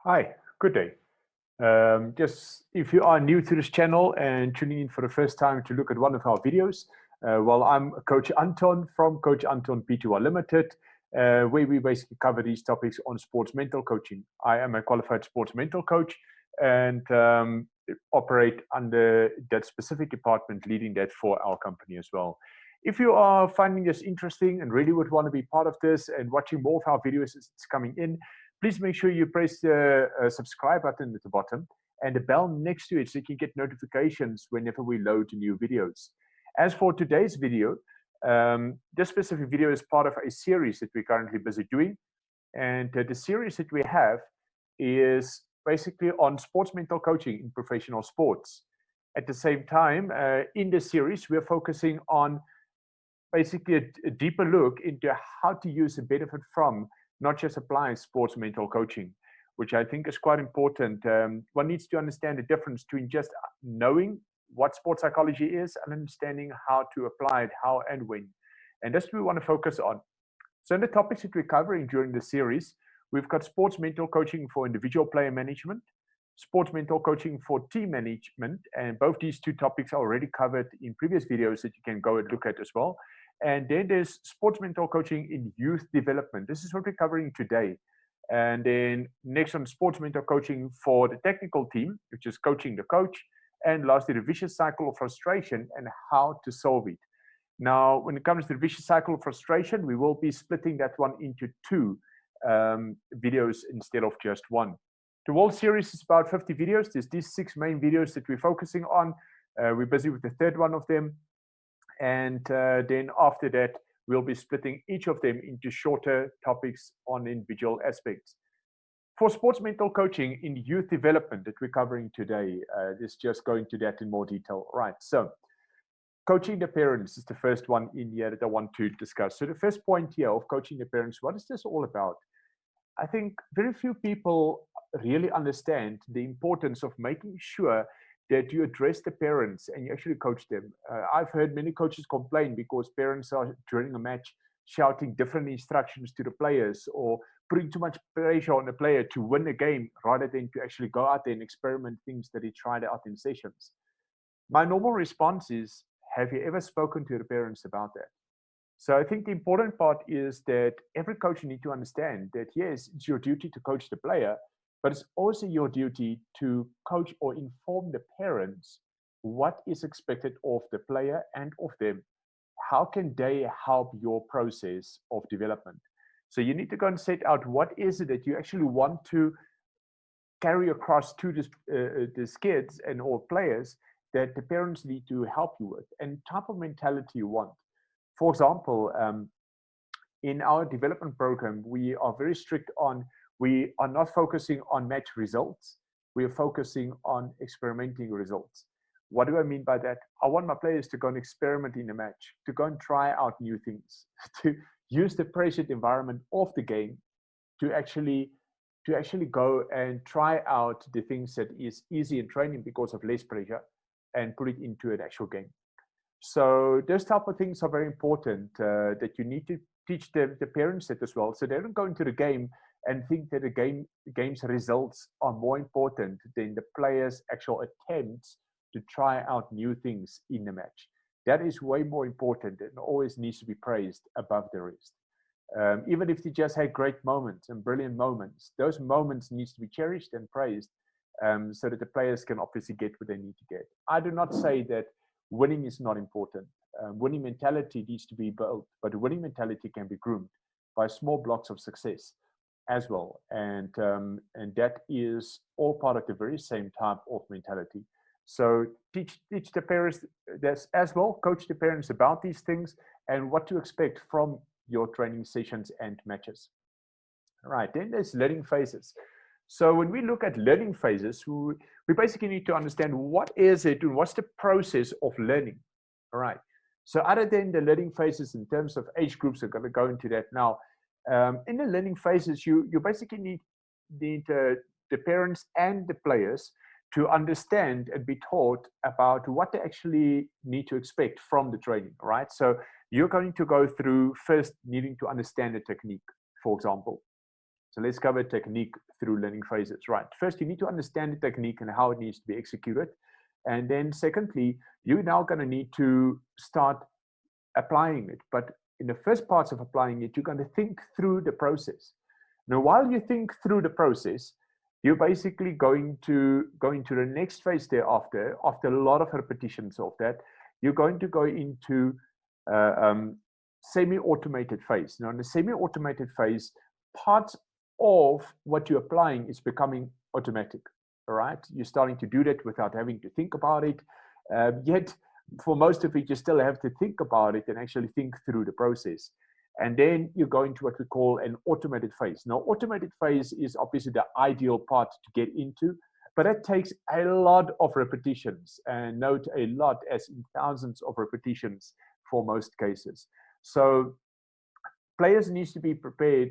Hi, good day. Just if you are new to this channel and tuning in for the first time to look at one of our videos, well, I'm Coach Anton from Coach Anton P2R Limited, where we basically cover these topics on sports mental coaching. I am a qualified sports mental coach and operate under that specific department, leading that for our company as well. If you are finding this interesting and really would want to be part of this and watching more of our videos as it's coming in, please make sure you press the subscribe button at the bottom and the bell next to it so you can get notifications whenever we load new videos. As for today's video, this specific video is part of a series that we're currently busy doing. And the series that we have is basically on sports mental coaching in professional sports. At the same time, in this series, we're focusing on basically a deeper look into how to use the benefit from not just applying sports mental coaching, which I think is quite important. One needs to understand the difference between just knowing what sports psychology is and understanding how to apply it, how and when. And that's what we want to focus on. So, in the topics that we're covering during the series, we've got sports mental coaching for individual player management, sports mental coaching for team management, and both these two topics are already covered in previous videos that you can go and look at as well. And then there's sports mental coaching in youth development. This is what we're covering today. And then next on sports mental coaching for the technical team, which is coaching the coach. And lastly, the vicious cycle of frustration and how to solve it. Now, when it comes to the vicious cycle of frustration, we will be splitting that one into two videos instead of just one. The whole series is about 50 videos. There's these 6 main videos that we're focusing on. We're busy with the third one of them. And then after that, we'll be splitting each of them into shorter topics on individual aspects. For sports mental coaching in youth development that we're covering today, let's just go into that in more detail. Right, so coaching the parents is the first one in here that I want to discuss. So the first point here of coaching the parents, what is this all about? I think very few people really understand the importance of making sure that you address the parents and you actually coach them. I've heard many coaches complain because parents are during a match shouting different instructions to the players or putting too much pressure on the player to win a game rather than to actually go out there and experiment things that he tried out in sessions. My normal response is, have you ever spoken to the parents about that? So I think the important part is that every coach needs to understand that, yes, it's your duty to coach the player, but it's also your duty to coach or inform the parents what is expected of the player and of them. How can they help your process of development? So you need to go and set out what is it that you actually want to carry across to these kids and or players that the parents need to help you with and type of mentality you want. For example, in our development program, we are very strict on, we are not focusing on match results. We are focusing on experimenting results. What do I mean by that? I want my players to go and experiment in the match, to go and try out new things, to use the pressured environment of the game to actually go and try out the things that is easy in training because of less pressure and put it into an actual game. So those type of things are very important that you need to teach the parents that as well. So they don't go into the game and think that the game's results are more important than the players' actual attempts to try out new things in the match. That is way more important and always needs to be praised above the rest. Even if they just had great moments and brilliant moments, those moments needs to be cherished and praised so that the players can obviously get what they need to get. I do not say that winning is not important. Winning mentality needs to be built, but winning mentality can be groomed by small blocks of success as well. And that is all part of the very same type of mentality. So teach the parents this as well, coach the parents about these things and what to expect from your training sessions and matches. All right, then there's learning phases. So when we look at learning phases, we basically need to understand what is it and what's the process of learning. All right. So other than the learning phases in terms of age groups, I'm going to go into that now. In the learning phases, you basically need the parents and the players to understand and be taught about what they actually need to expect from the training, right? So you're going to go through first needing to understand the technique, for example. So let's cover technique through learning phases. Right. First, you need to understand the technique and how it needs to be executed. And then secondly, you're now going to need to start applying it. But in the first parts of applying it, you're going to think through the process. Now, while you think through the process, you're basically going to go into the next phase thereafter. After a lot of repetitions of that, you're going to go into semi-automated phase. Now, in the semi-automated phase, parts of what you're applying is becoming automatic. All right, you're starting to do that without having to think about it. Yet, for most of it, you still have to think about it and actually think through the process. And then you go into what we call an automated phase. Now, automated phase is obviously the ideal part to get into, but it takes a lot of repetitions, and note a lot as in thousands of repetitions for most cases. So players need to be prepared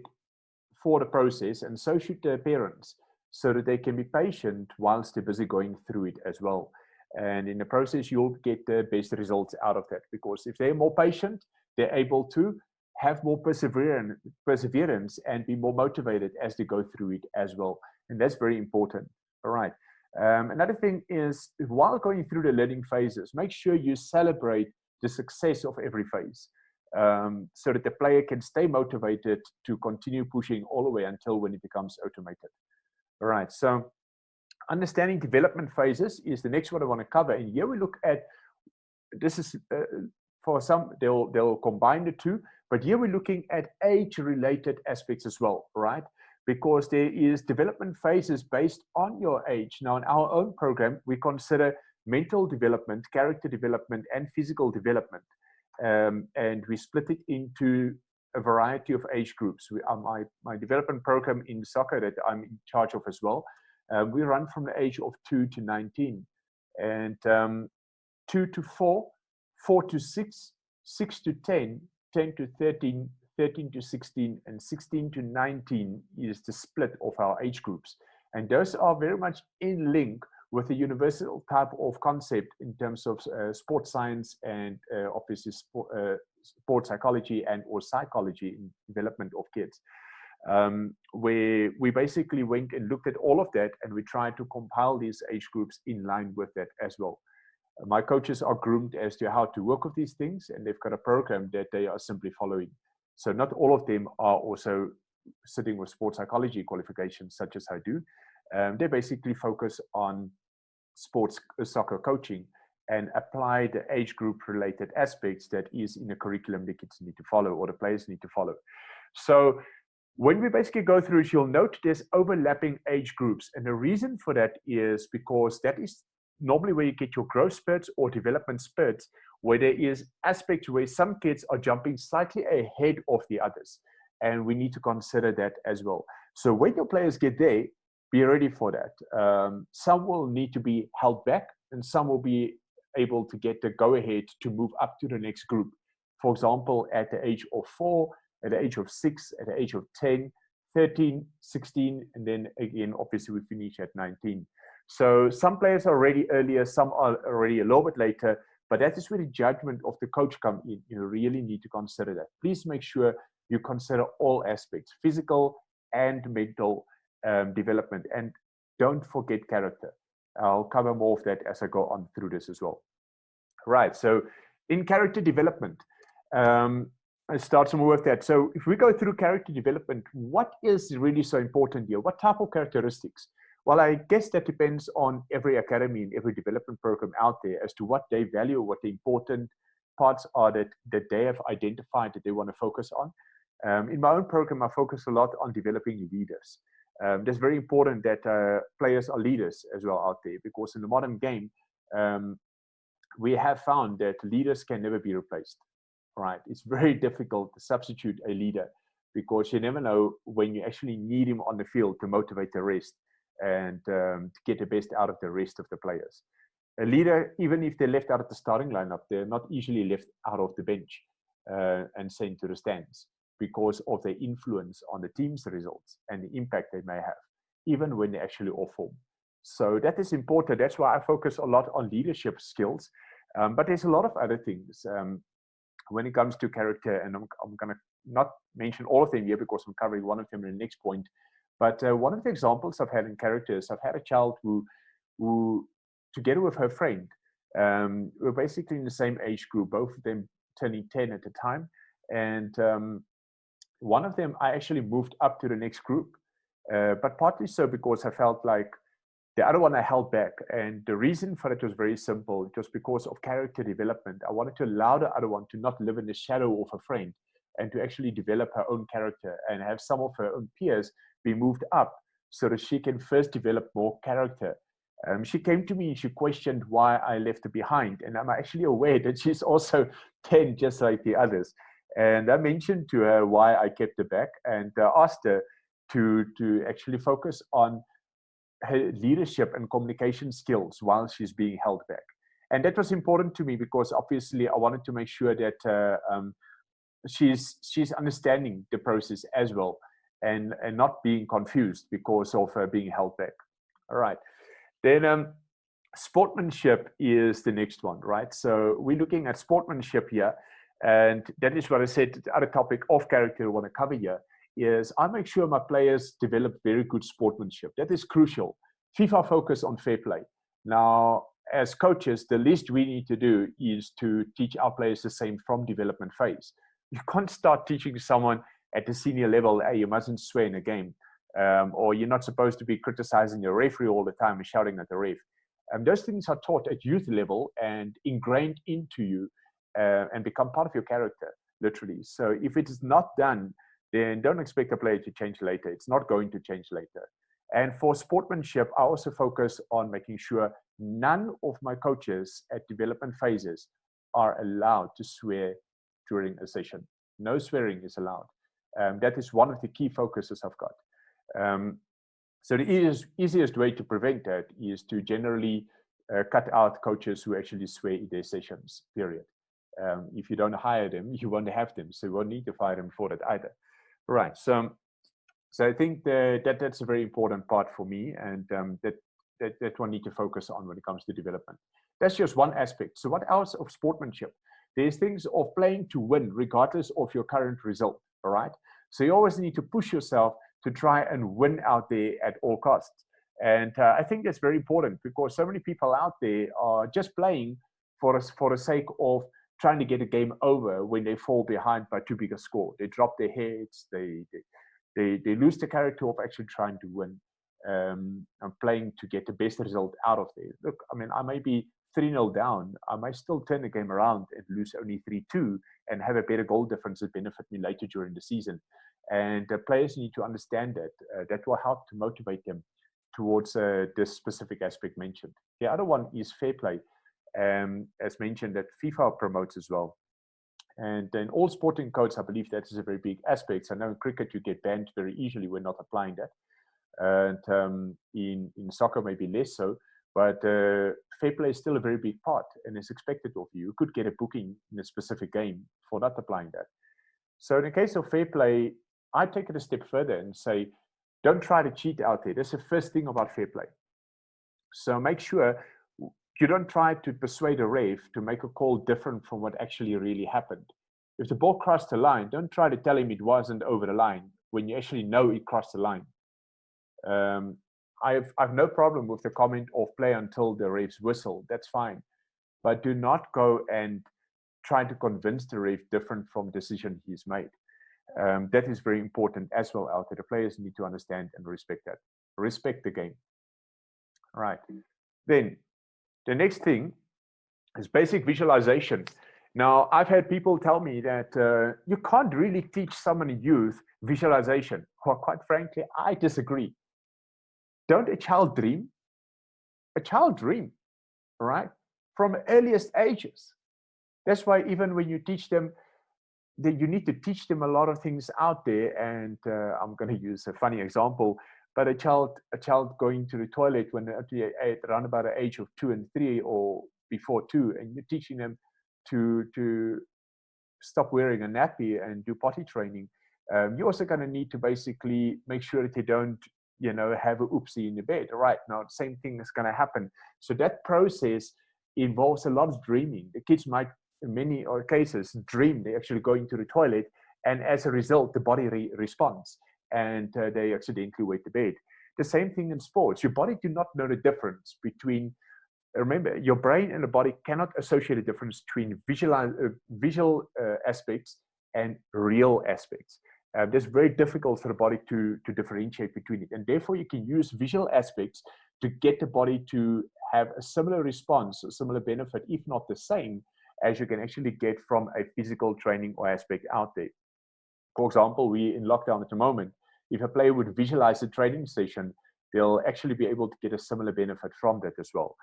for the process, and so should their parents, so that they can be patient whilst they're busy going through it as well. And in the process, you'll get the best results out of that, because if they're more patient, they're able to have more perseverance and be more motivated as they go through it as well. And that's very important. All right. Another thing is, while going through the learning phases, make sure you celebrate the success of every phase, so that the player can stay motivated to continue pushing all the way until when it becomes automated. All right. So understanding development phases is the next one I want to cover. And here we look at, this is for some, they'll combine the two, but here we're looking at age-related aspects as well, right? Because there is development phases based on your age. Now, in our own program, we consider mental development, character development, and physical development. And we split it into a variety of age groups. My development program in soccer that I'm in charge of as well, we run from the age of 2 to 19, and 2 to 4, 4 to 6, 6 to 10, 10 to 13, 13 to 16, and 16 to 19 is the split of our age groups. And those are very much in link with the universal type of concept in terms of sports science and obviously sports psychology and or psychology in development of kids. Where we basically went and looked at all of that, and we tried to compile these age groups in line with that as well. My coaches are groomed as to how to work with these things, and they've got a program that they are simply following. So not all of them are also sitting with sports psychology qualifications such as I do. They basically focus on sports soccer coaching and apply the age group related aspects that is in a curriculum the kids need to follow or the players need to follow. So when we basically go through it, you'll note there's overlapping age groups. And the reason for that is because that is normally where you get your growth spurts or development spurts, where there is aspects where some kids are jumping slightly ahead of the others. And we need to consider that as well. So when your players get there, be ready for that. Some will need to be held back, and some will be able to get the go-ahead to move up to the next group. For example, at the age of 4, at the age of 6, at the age of 10, 13, 16, and then again, obviously we finish at 19. So some players are already earlier, some are already a little bit later, but that is where the judgment of the coach come in. You really need to consider that. Please make sure you consider all aspects, physical and mental development, and don't forget character. I'll cover more of that as I go on through this as well. Right, so in character development, I start some more with that. So if we go through character development, what is really so important here? What type of characteristics? Well, I guess that depends on every academy and every development program out there as to what they value, what the important parts are that they have identified that they want to focus on. In my own program, I focus a lot on developing leaders. That's very important that players are leaders as well out there, because in the modern game, we have found that leaders can never be replaced. Right? It's very difficult to substitute a leader, because you never know when you actually need him on the field to motivate the rest and to get the best out of the rest of the players. A leader, even if they're left out of the starting lineup, they're not easily left out of the bench and sent to the stands, because of their influence on the team's results and the impact they may have, even when they're actually off form. So that is important. That's why I focus a lot on leadership skills. But there's a lot of other things when it comes to character, and I'm going to not mention all of them here because I'm covering one of them in the next point. But one of the examples I've had in characters, I've had a child who together with her friend, were basically in the same age group, both of them turning 10 at the time. And one of them, I actually moved up to the next group, but partly so because I felt like the other one I held back. And the reason for it was very simple, just because of character development. I wanted to allow the other one to not live in the shadow of a friend and to actually develop her own character and have some of her own peers be moved up so that she can first develop more character. She came to me and she questioned why I left her behind. And I'm actually aware that she's also 10, just like the others. And I mentioned to her why I kept her back and asked her to actually focus on her leadership and communication skills while she's being held back. And that was important to me because obviously I wanted to make sure that she's understanding the process as well and not being confused because of being held back. All right. Then sportsmanship is the next one, right? So we're looking at sportsmanship here. And that is what I said, the other topic of character I want to cover here is I make sure my players develop very good sportsmanship. That is crucial. FIFA focus on fair play. Now, as coaches, the least we need to do is to teach our players the same from development phase. You can't start teaching someone at the senior level, hey, you mustn't swear in a game, or you're not supposed to be criticizing your referee all the time and shouting at the ref. Those things are taught at youth level and ingrained into you and become part of your character, literally. So if it is not done, then don't expect a player to change later. It's not going to change later. And for sportsmanship, I also focus on making sure none of my coaches at development phases are allowed to swear during a session. No swearing is allowed. That is one of the key focuses I've got. So the easiest way to prevent that is to generally cut out coaches who actually swear in their sessions, period. If you don't hire them, you won't have them. So you won't need to fire them for that either. Right. So I think that's a very important part for me, and that one need to focus on when it comes to development. That's just one aspect. So what else of sportsmanship? There's things of playing to win, regardless of your current result. All right. So you always need to push yourself to try and win out there at all costs. And I think that's very important because so many people out there are just playing for the sake of trying to get a game over when they fall behind by too big a score. They drop their heads, they lose the character of actually trying to win and playing to get the best result out of there. Look, I mean, I may be 3-0 down. I might still turn the game around and lose only 3-2 and have a better goal difference that benefit me later during the season. And players need to understand that. That will help to motivate them towards this specific aspect mentioned. The other one is fair play. As mentioned, that FIFA promotes as well. And in all sporting codes, I believe that is a very big aspect. So I know in cricket, you get banned very easily when not applying that. And in soccer, maybe less so. But fair play is still a very big part and is expected of you. You could get a booking in a specific game for not applying that. So in the case of fair play, I take it a step further and say, don't try to cheat out there. That's the first thing about fair play. So make sure you don't try to persuade a ref to make a call different from what actually really happened. If the ball crossed the line, don't try to tell him it wasn't over the line when you actually know it crossed the line. I've no problem with the comment of play until the ref's whistle. That's fine. But do not go and try to convince the ref different from decision he's made. That is very important as well out there. The players need to understand and respect that. Respect the game. All right. Then the next thing is basic visualization. Now, I've had people tell me that you can't really teach someone in youth visualization. Well, quite frankly, I disagree. Don't a child dream? A child dream, all right? From earliest ages. That's why even when you teach them, you need to teach them a lot of things out there. And I'm going to use a funny example, but a child going to the toilet when they're around about the age of 2 and 3 or before 2, and you're teaching them to stop wearing a nappy and do potty training. You're also going to need to basically make sure that they don't, have a oopsie in the bed. Right now, the same thing is going to happen. So that process involves a lot of dreaming. The kids might, in many cases, dream they're actually going to the toilet, and as a result, the body responds. and they accidentally wet the bed. The same thing in sports. Your body do not know the difference between, remember, your brain and the body cannot associate a difference between visual aspects and real aspects. It's very difficult for the body to differentiate between it. And therefore, you can use visual aspects to get the body to have a similar response, a similar benefit, if not the same, as you can actually get from a physical training or aspect out there. For example, we're in lockdown at the moment. If a player would visualize a training session, they'll actually be able to get a similar benefit from that as well.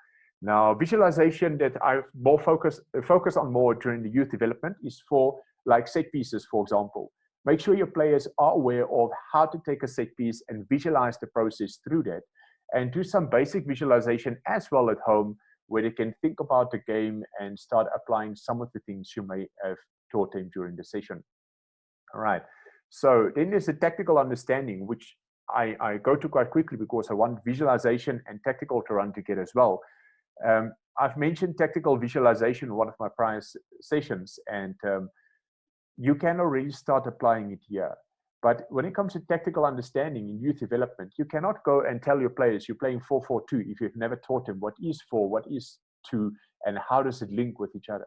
Now, visualization that I more focus on more during the youth development is for like set pieces, for example. Make sure your players are aware of how to take a set piece and visualize the process through that, and do some basic visualization as well at home, where they can think about the game and start applying some of the things you may have taught them during the session. All right. So then there's the tactical understanding, which I go to quite quickly because I want visualization and tactical to run together as well. I've mentioned tactical visualization in one of my prior sessions, and you can already start applying it here. But when it comes to tactical understanding in youth development, you cannot go and tell your players you're playing 4-4-2 if you've never taught them what is 4, what is 2, and how does it link with each other.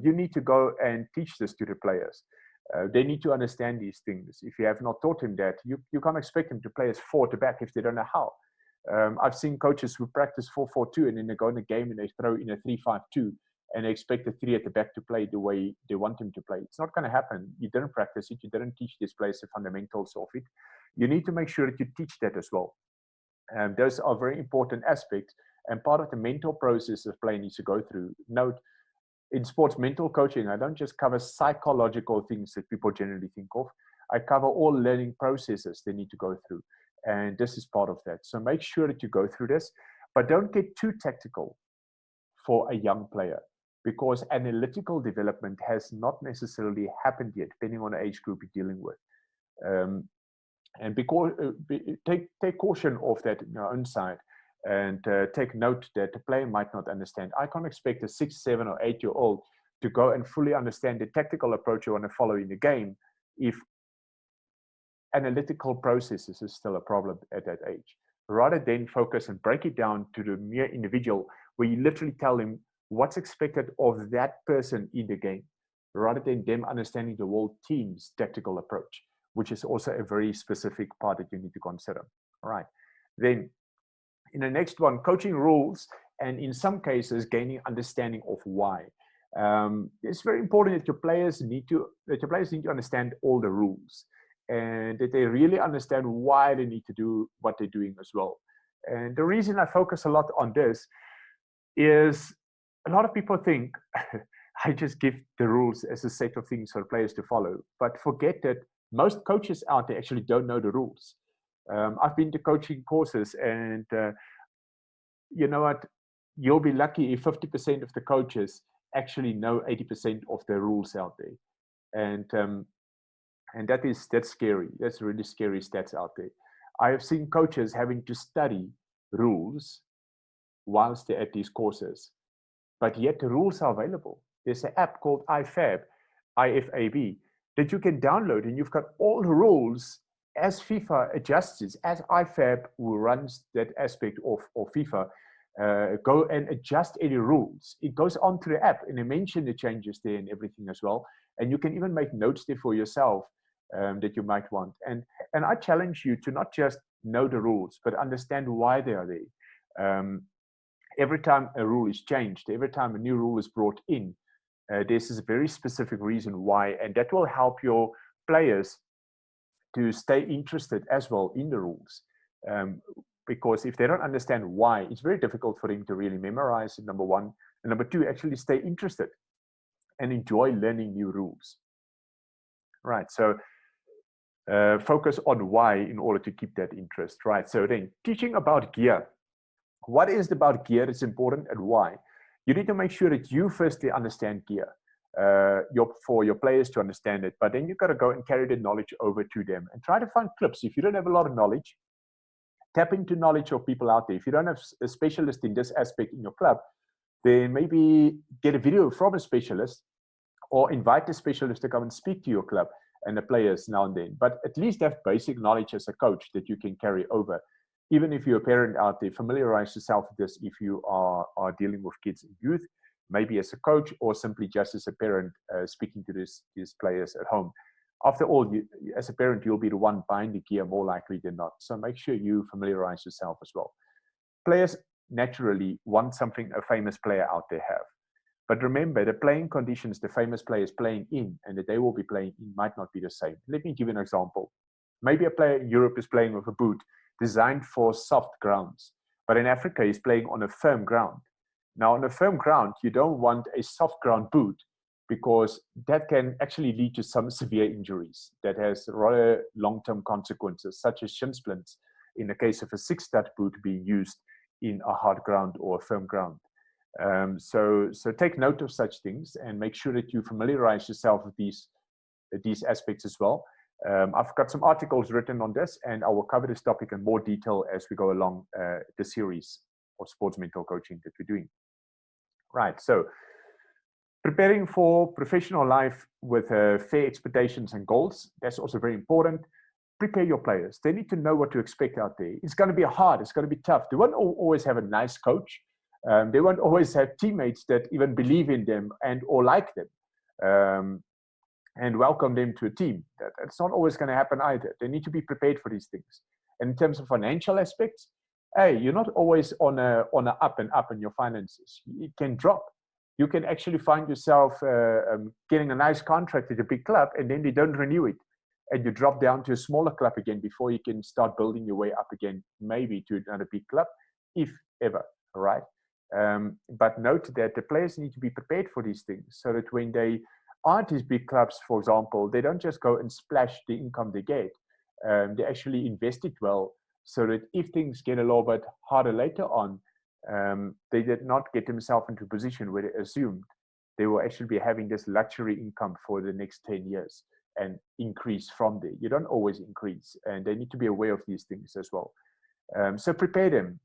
You need to go and teach this to the players. They need to understand these things. If you have not taught them that, you can't expect them to play as 4 at the back if they don't know how. I've seen coaches who practice 4-4-2 and then they go in a game and they throw in a 3-5-2 and they expect the 3 at the back to play the way they want them to play. It's not going to happen. You didn't practice it. You didn't teach these players the fundamentals of it. You need to make sure that you teach that as well. Those are very important aspects and part of the mental process a player needs to go through. Note, in sports mental coaching, I don't just cover psychological things that people generally think of. I cover all learning processes they need to go through. And this is part of that. So make sure that you go through this, but don't get too tactical for a young player, because analytical development has not necessarily happened yet, depending on the age group you're dealing with. And because take caution of that on your own side, and take note that the player might not understand. I can't expect a 6, 7, or 8-year-old to go and fully understand the tactical approach you want to follow in the game if analytical processes is still a problem at that age. Rather than focus and break it down to the mere individual, where you literally tell him what's expected of that person in the game, rather than them understanding the whole team's tactical approach, which is also a very specific part that you need to consider. All right. Then in the next one, coaching rules, and in some cases, gaining understanding of why. It's very important that your players need to understand all the rules, and that they really understand why they need to do what they're doing as well. And the reason I focus a lot on this is a lot of people think I just give the rules as a set of things for players to follow, but forget that most coaches out there actually don't know the rules. I've been to coaching courses, and you know what? You'll be lucky if 50% of the coaches actually know 80% of the rules out there, and that's scary. That's really scary stats out there. I have seen coaches having to study rules whilst they're at these courses, but yet the rules are available. There's an app called IFAB, that you can download, and you've got all the rules as FIFA adjusts it, as IFAB, who runs that aspect of FIFA, go and adjust any rules. It goes onto the app, and they mention the changes there and everything as well. And you can even make notes there for yourself that you might want. And I challenge you to not just know the rules, but understand why they are there. Every time a rule is changed, every time a new rule is brought in, this is a very specific reason why, and that will help your players to stay interested as well in the rules. Because if they don't understand why, it's very difficult for them to really memorize it, number one. And number two, actually stay interested and enjoy learning new rules. Right, so focus on why in order to keep that interest. Right, so then teaching about gear. What is about gear that's important and why? You need to make sure that you firstly understand gear for your players to understand it, but then you've got to go and carry the knowledge over to them and try to find clips. If you don't have a lot of knowledge, tap into knowledge of people out there. If you don't have a specialist in this aspect in your club, then maybe get a video from a specialist or invite the specialist to come and speak to your club and the players now and then. But at least have basic knowledge as a coach that you can carry over. Even if you're a parent out there, familiarize yourself with this if you are dealing with kids and youth, maybe as a coach or simply just as a parent speaking to these players at home. After all, as a parent, you'll be the one buying the gear more likely than not. So make sure you familiarize yourself as well. Players naturally want something a famous player out there have. But remember, the playing conditions the famous player is playing in and that they will be playing in might not be the same. Let me give you an example. Maybe a player in Europe is playing with a boot designed for soft grounds, but in Africa he's playing on a firm ground. Now, on a firm ground, you don't want a soft ground boot because that can actually lead to some severe injuries that has rather long-term consequences, such as shin splints in the case of a 6-stud boot being used in a hard ground or a firm ground. So take note of such things and make sure that you familiarize yourself with these aspects as well. I've got some articles written on this, and I will cover this topic in more detail as we go along the series of sports mental coaching that we're doing. Right, so preparing for professional life with fair expectations and goals, that's also very important. Prepare your players. They need to know what to expect out there. It's going to be hard. It's going to be tough. They won't always have a nice coach. They won't always have teammates that even believe in them and or like them and welcome them to a team. That's not always going to happen either. They need to be prepared for these things. And in terms of financial aspects, hey, you're not always on a up and up in your finances. It can drop. You can actually find yourself getting a nice contract at a big club, and then they don't renew it, and you drop down to a smaller club again before you can start building your way up again, maybe to another big club, if ever. All right. But note that the players need to be prepared for these things so that when they are at these big clubs, for example, they don't just go and splash the income they get. They actually invest it well so that if things get a little bit harder later on, they did not get themselves into a position where they assumed they will actually be having this luxury income for the next 10 years and increase from there. You don't always increase, and they need to be aware of these things as well. So prepare them.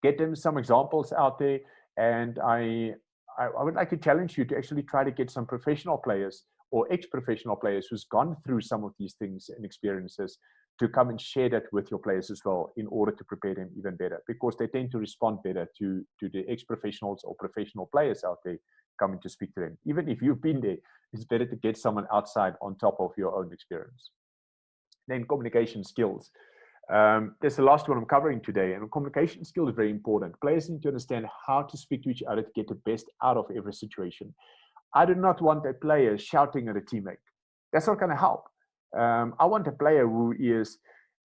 Get them some examples out there, and I would like to challenge you to actually try to get some professional players or ex-professional players who's gone through some of these things and experiences to come and share that with your players as well in order to prepare them even better, because they tend to respond better to the ex-professionals or professional players out there coming to speak to them. Even if you've been there, it's better to get someone outside on top of your own experience. Then communication skills. That's the last one I'm covering today, and communication skill is very important. Players need to understand how to speak to each other to get the best out of every situation. I do not want a player shouting at a teammate. That's not going to help. I want a player who is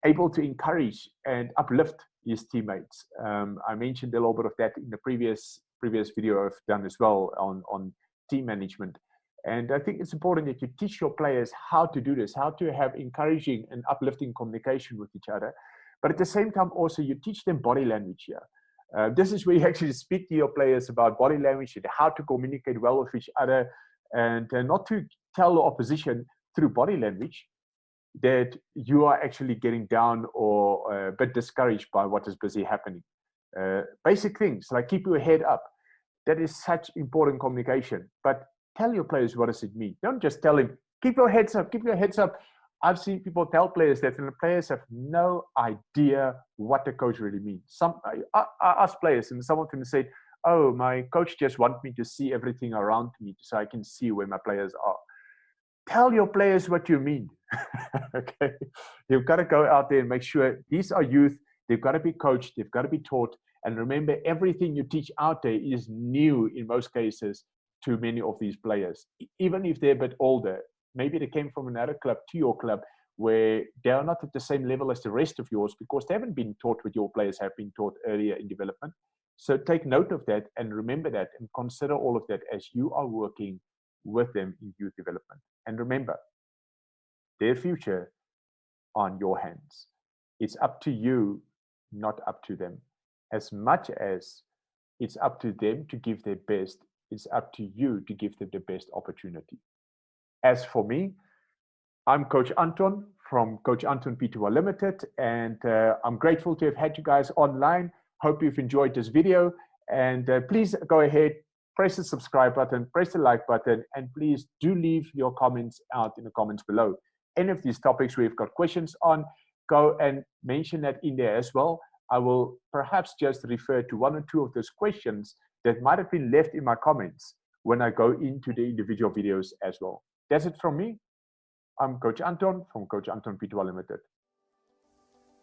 able to encourage and uplift his teammates. I mentioned a little bit of that in the previous video I've done as well on team management. And I think it's important that you teach your players how to do this, how to have encouraging and uplifting communication with each other. But at the same time, also, you teach them body language here. This is where you actually speak to your players about body language and how to communicate well with each other, and not to tell the opposition through body language that you are actually getting down or a bit discouraged by what is busy happening. Basic things like keep your head up. That is such important communication. But tell your players, what does it mean? Don't just tell him, keep your heads up, keep your heads up. I've seen people tell players that, and the players have no idea what the coach really means. I asked players, and some of them said, oh, my coach just wants me to see everything around me so I can see where my players are. Tell your players what you mean. Okay, you've got to go out there and make sure these are youth. They've got to be coached. They've got to be taught. And remember, everything you teach out there is new in most cases to many of these players, even if they're a bit older. Maybe they came from another club to your club where they are not at the same level as the rest of yours because they haven't been taught what your players have been taught earlier in development. So take note of that and remember that and consider all of that as you are working with them in youth development. And remember, their future on your hands. It's up to you, not up to them. As much as it's up to them to give their best, it's up to you to give them the best opportunity. As for me, I'm Coach Anton from Coach Anton P2R Limited, and I'm grateful to have had you guys online. Hope you've enjoyed this video, and please go ahead, press the subscribe button, press the like button, and please do leave your comments out in the comments below. any of these topics we've got questions on, go and mention that in there as well. I will perhaps just refer to one or two of those questions that might have been left in my comments when I go into the individual videos as well. That's it from me. I'm Coach Anton from Coach Anton P2R Limited.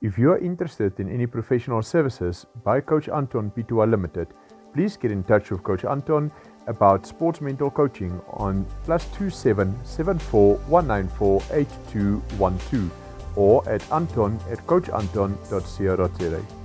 If you are interested in any professional services by Coach Anton P2R Limited, please get in touch with Coach Anton about sports mental coaching on +27 74 194 8212 or at anton@coachanton.co.za.